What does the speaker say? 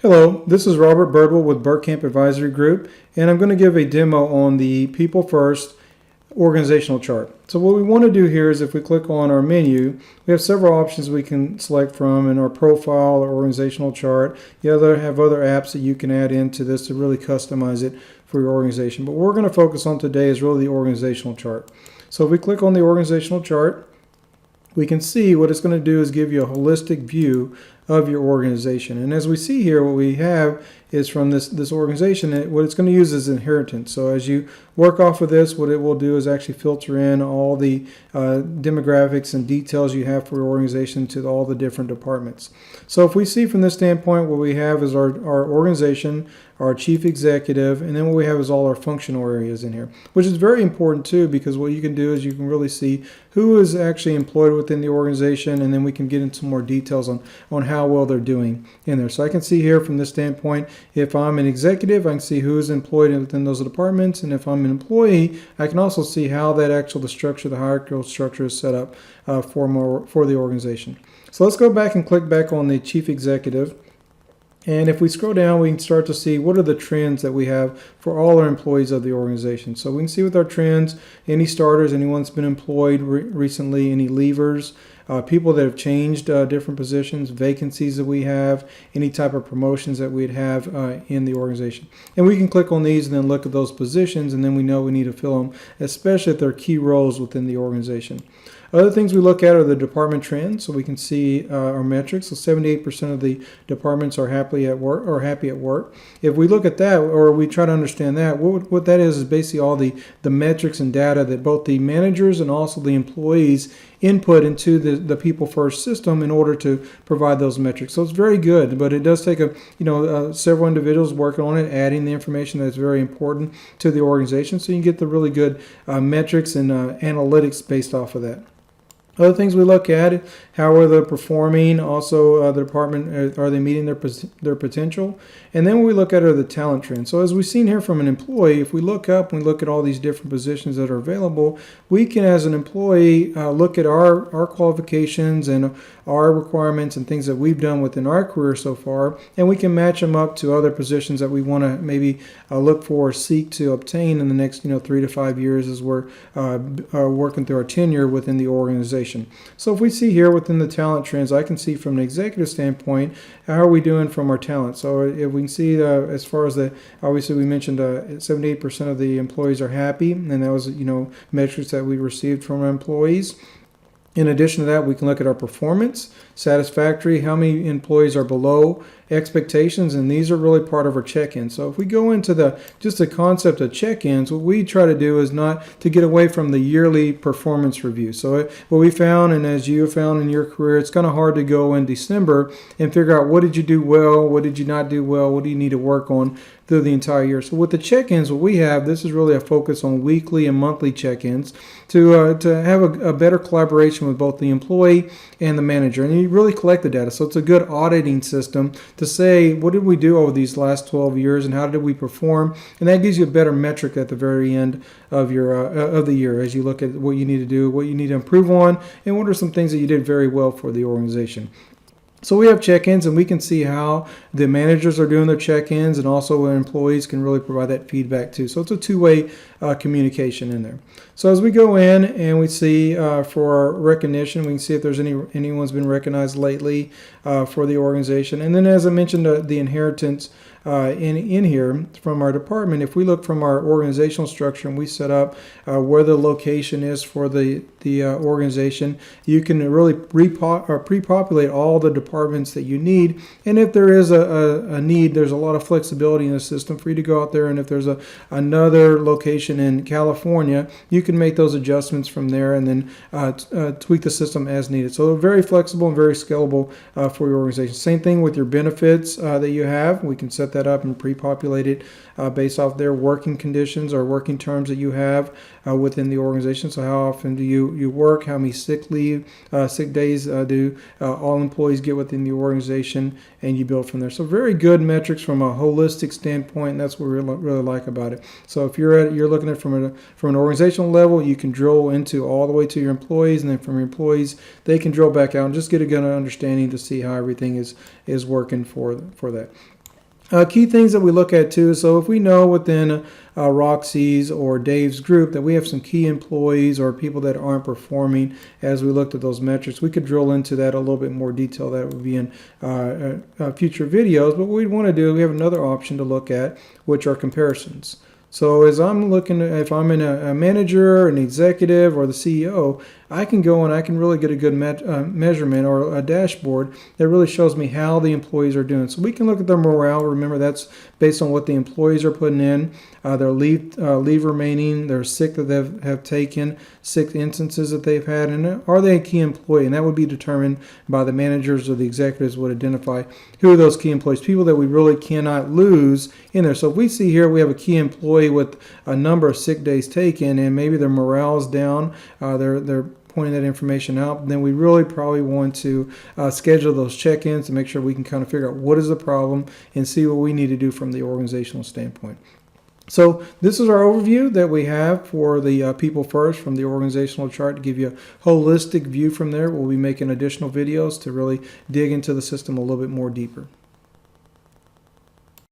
Hello, this is Robert Birdwell with Burcamp Advisory Group, and I'm going to give a demo on the People First organizational chart. So what we want to do here is if we click on our menu, we have several options we can select from in our profile or organizational chart. You have other apps that you can add into this to really customize it for your organization. But what we're going to focus on today is really the organizational chart. So if we click on the organizational chart, we can see what it's going to do is give you a holistic view of your organization. And as we see here, what we have is from this organization, what it's going to use is inheritance. So as you work off of this, what it will do is actually filter in all the demographics and details you have for your organization to all the different departments. So if we see from this standpoint, what we have is our organization, our chief executive, and then what we have is all our functional areas in here, which is very important too, because what you can do is you can really see who is actually employed within the organization, and then we can get into more details on how well they're doing in there. So I can see here from this standpoint, if I'm an executive, I can see who is employed within those departments, and if I'm an employee, I can also see how that the structure, the hierarchical structure is set up for the organization. So let's go back and click back on the chief executive. And if we scroll down, we can start to see what are the trends that we have for all our employees of the organization. So we can see with our trends, any starters, anyone that's been employed recently, any leavers, people that have changed different positions, vacancies that we have, any type of promotions that we'd have in the organization. And we can click on these and then look at those positions, and then we know we need to fill them, especially if they're key roles within the organization. Other things we look at are the department trends, so we can see our metrics. So 78% of the departments are happy at work. If we look at that, or we try to understand that, what that is basically all the metrics and data that both the managers and also the employees input into the People First system in order to provide those metrics. So it's very good, but it does take several individuals working on it, adding the information that's very important to the organization, so you can get the really good metrics and analytics based off of that. Other things we look at, how are they performing, also the department, are they meeting their potential? And then what we look at are the talent trends. So as we've seen here from an employee, if we look up and we look at all these different positions that are available, we can as an employee look at our qualifications and our requirements and things that we've done within our career so far, and we can match them up to other positions that we want to maybe look for or seek to obtain in the next 3 to 5 years as we're working through our tenure within the organization. So if we see here within the talent trends, I can see from an executive standpoint, how are we doing from our talent? So if we can see as far as obviously we mentioned 78% of the employees are happy, and that was metrics that we received from our employees. In addition to that, we can look at our performance, satisfactory, how many employees are below expectations, and these are really part of our check-ins. So if we go into just the concept of check-ins, what we try to do is not to get away from the yearly performance review. So what we found, and as you have found in your career, it's kind of hard to go in December and figure out what did you do well, what did you not do well, what do you need to work on through the entire year. So with the check-ins, what we have, this is really a focus on weekly and monthly check-ins to have a better collaboration with both the employee and the manager. And you really collect the data. So it's a good auditing system to say, what did we do over these last 12 years and how did we perform? And that gives you a better metric at the very end of the year as you look at what you need to do, what you need to improve on, and what are some things that you did very well for the organization. So we have check-ins, and we can see how the managers are doing their check-ins, and also our employees can really provide that feedback too. So it's a two-way communication in there. So as we go in and we see for our recognition, we can see if there's anyone's been recognized lately for the organization. And then as I mentioned, the inheritance in here from our department, if we look from our organizational structure and we set up where the location is for the organization, you can really pre-populate all the departments that you need. And if there is a need, there's a lot of flexibility in the system for you to go out there, and if there's another location in California, you can make those adjustments from there and then tweak the system as needed. So very flexible and very scalable for your organization. Same thing with your benefits that you have. We can set that up and pre-populate it based off their working conditions or working terms that you have within the organization. So how often do you work? How many sick days do all employees get within the organization? And you build from there. So very good metrics from a holistic standpoint, and that's what we really like about it. So if you're looking at it from an organizational level, you can drill into all the way to your employees, and then from your employees, they can drill back out and just get a good understanding to see how everything is working for that. Key things that we look at too, so if we know within Roxy's or Dave's group that we have some key employees or people that aren't performing, as we looked at those metrics, we could drill into that a little bit more detail. That would be in future videos. But what we want to do, we have another option to look at, which are comparisons. So as I'm looking, if I'm in a manager, an executive, or the CEO, I can go and I can really get a good measurement or a dashboard that really shows me how the employees are doing. So we can look at their morale. Remember, that's based on what the employees are putting in, their leave remaining, their sick that they have taken, sick instances that they've had, and are they a key employee? And that would be determined by the managers or the executives would identify who are those key employees, people that we really cannot lose in there. So if we see here we have a key employee with a number of sick days taken and maybe their morale is down, they're pointing that information out, then we really probably want to schedule those check-ins to make sure we can kind of figure out what is the problem and see what we need to do from the organizational standpoint. So this is our overview that we have for the people first from the organizational chart to give you a holistic view from there. We'll be making additional videos to really dig into the system a little bit more deeper.